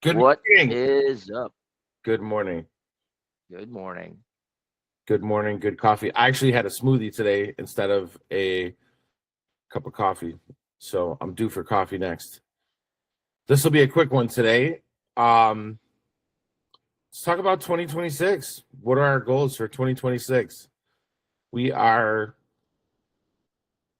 Good What morning. is up? Good morning. Good morning. Good morning. Good coffee. I actually had a smoothie today instead of a cup of coffee. So I'm due for coffee next. This will be a quick one today. Um, let's talk about 2026. What are our goals for 2026? We are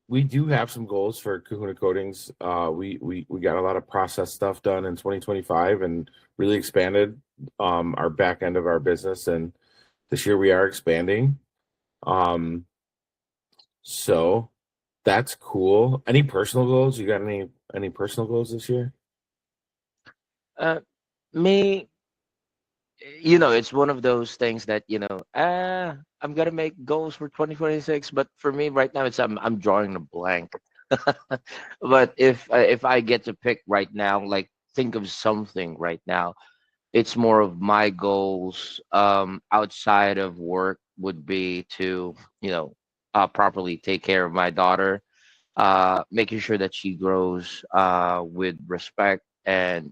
we do have some goals for Kahuna Coatings. We got a lot of process stuff done in 2025 and really expanded our back end of our business. And this year we are expanding. Um, so that's cool. Any personal goals? You got any personal goals this year? Uh, me, it's one of those things that I'm gonna make goals for 2026, but for me right now, I'm drawing a blank. But if I get to pick right now, like think of something right now, it's more of my goals outside of work would be to properly take care of my daughter, making sure that she grows with respect, and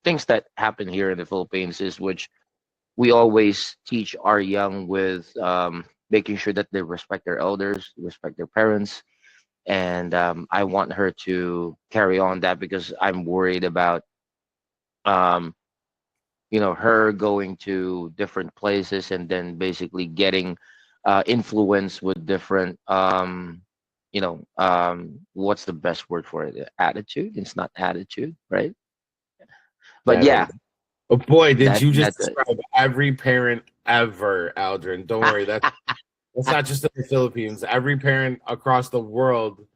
things that happen here in the Philippines is which we always teach our young with, making sure that they respect their elders, respect their parents, and I want her to carry on that because I'm worried about um, her going to different places and then basically getting influence with different what's the best word for it? Attitude. It's not attitude, right? But Bad yeah, idea. Oh boy, did that you just that's it. describe every parent ever, Aldrin? Don't worry, that's not just in the Philippines. Every parent across the world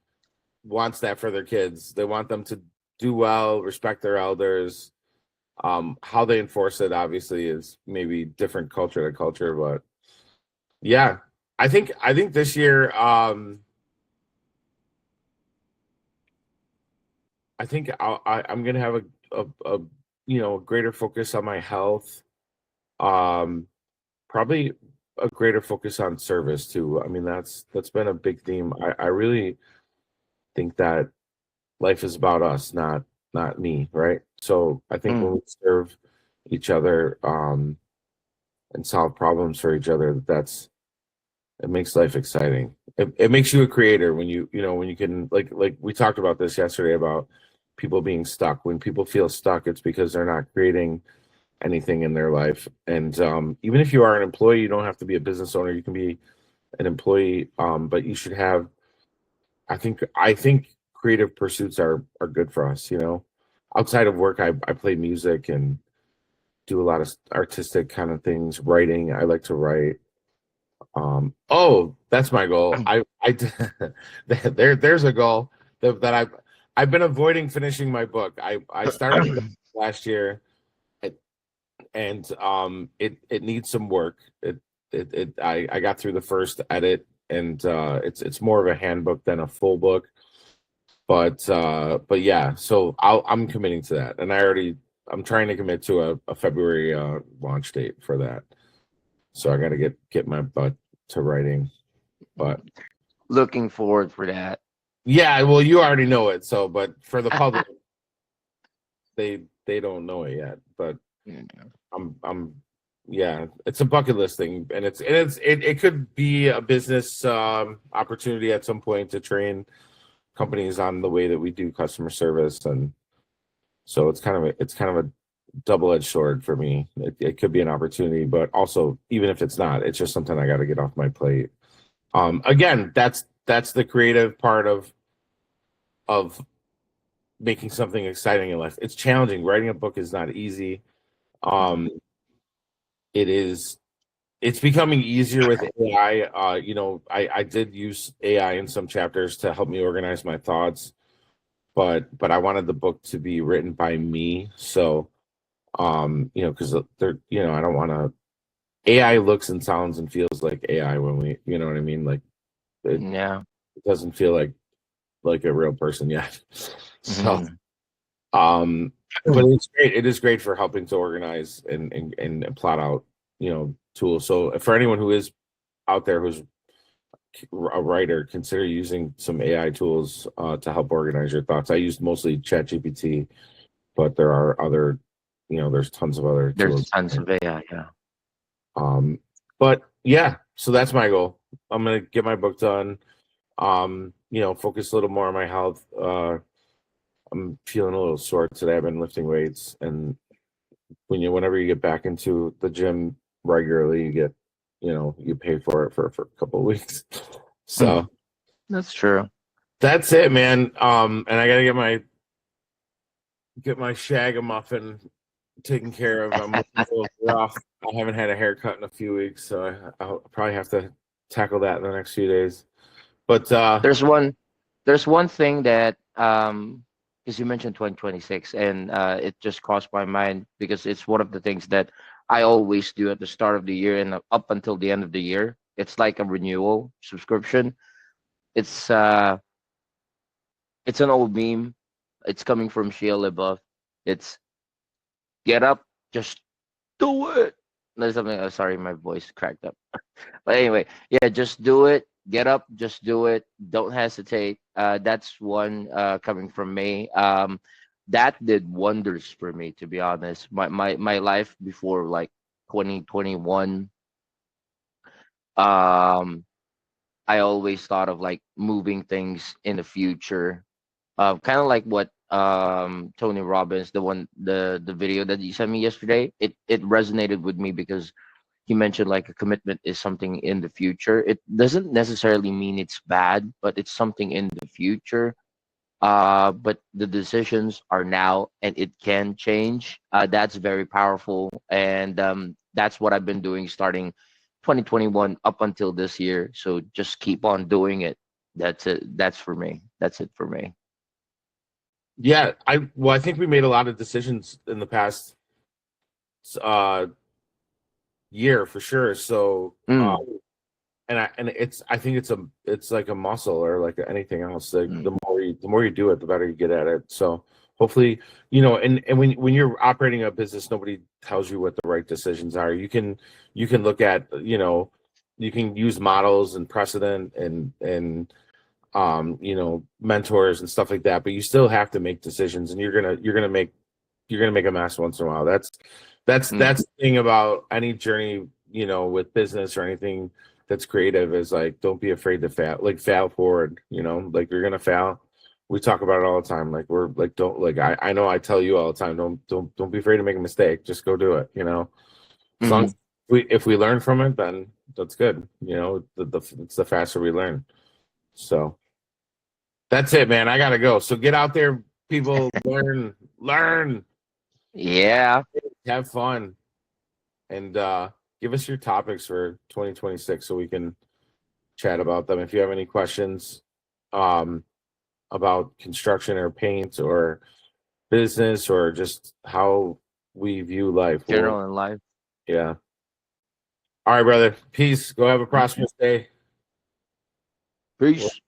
wants that for their kids. They want them to do well, respect their elders. How they enforce it obviously is maybe different culture to culture, but yeah, I think this year, I think I'm gonna have a greater focus on my health. Um, Probably a greater focus on service too. I mean, that's been a big theme. I really think that life is about us, not me, right? So I think when Mm, we serve each other, and solve problems for each other, it makes life exciting. It makes you a creator when when you can, like we talked about this yesterday about people being stuck. When people feel stuck, it's because they're not creating anything in their life. And even if you are an employee, you don't have to be a business owner. You can be an employee, but you should have. I think creative pursuits are good for us. Outside of work, I play music and do a lot of artistic kind of things. Writing, I like to write. Oh, that's my goal. There's a goal that I've been avoiding finishing my book. I started it last year, and it needs some work. I got through the first edit, and it's more of a handbook than a full book. But yeah, so I'm committing to that, and I'm trying to commit to a February launch date for that. So I got to get my butt to writing. But looking forward for that. yeah, well, you already know it. So, but for the public, they don't know it yet. But Mm. I'm yeah, it's a bucket list thing, and it could be a business opportunity at some point to train companies on the way that we do customer service, and so it's kind of a double-edged sword for me. It could be an opportunity, but also even if it's not, it's just something I got to get off my plate. Again, that's the creative part of making something exciting in life. It's challenging. Writing a book is not easy. Mm. Um, it is. It's becoming easier with AI. I did use AI in some chapters to help me organize my thoughts, but I wanted the book to be written by me. So, because they're, I don't want to. AI looks and sounds and feels like AI when you know what I mean. Like Yeah. it doesn't feel like a real person yet. So, Mhm. but it's great. It is great for helping to organize and plot out, tools. So for anyone who is out there who's a writer, consider using some AI tools to help organize your thoughts. I used mostly ChatGPT but there are other, there's tons of other There's tools. tons of it. Yeah, yeah. But yeah, so that's my goal. I'm gonna get my book done. Focus a little more on my health. I'm feeling a little sore today. I've been lifting weights, and whenever you get back into the gym regularly, you get, you pay for it for a couple of weeks. So That's true. that's it, man. And I gotta get my shagamuffin taken care of. I'm looking a little rough. I haven't had a haircut in a few weeks, so I'll probably have to tackle that in the next few days. But There's one thing that because you mentioned 2026, and it just crossed my mind because it's one of the things that I always do at the start of the year and up until the end of the year. It's like a renewal subscription. It's uh it's an old meme. It's coming from Shia LaBeouf. It's get up, just do it. There's something. Oh, sorry, my voice cracked up. But anyway, yeah, just do it. Get up, just do it. Don't hesitate. That's one coming from me. That did wonders for me, to be honest. My life before like 2021, um, I always thought of like moving things in the future. Kind of like what Tony Robbins, the video that you sent me yesterday, it resonated with me because he mentioned like a commitment is something in the future. It doesn't necessarily mean it's bad, but it's something in the future. But the decisions are now, and it can change. That's very powerful, and that's what I've been doing starting 2021 up until this year. So just keep on doing it. That's it. That's for me. That's it for me. yeah, I think we made a lot of decisions in the past uh year for sure. So Mm, I think it's like a muscle or like anything else. Like mm, the more you do it, the better you get at it. So hopefully, and when you're operating a business, nobody tells you what the right decisions are. You can look at, you can use models and precedent and mentors and stuff like that, but you still have to make decisions, and you're gonna make a mess once in a while. That's mm, the thing about any journey, with business or anything that's creative, is like, don't be afraid to fail. Like, fail forward, like, you're gonna fail. We talk about it all the time. Like, we're like, don't, like, I know I tell you all the time, don't be afraid to make a mistake. Just go do it, as long mm. as if we learn from it, then that's good. It's the faster we learn. So that's it, man. I gotta go. So get out there, people. Learn, Yeah. have fun, and give us your topics for 2026 so we can chat about them. If you have any questions um, about construction or paint or business or just how we view life, General in life. yeah. All right, brother. Peace. Go have a prosperous day. Peace.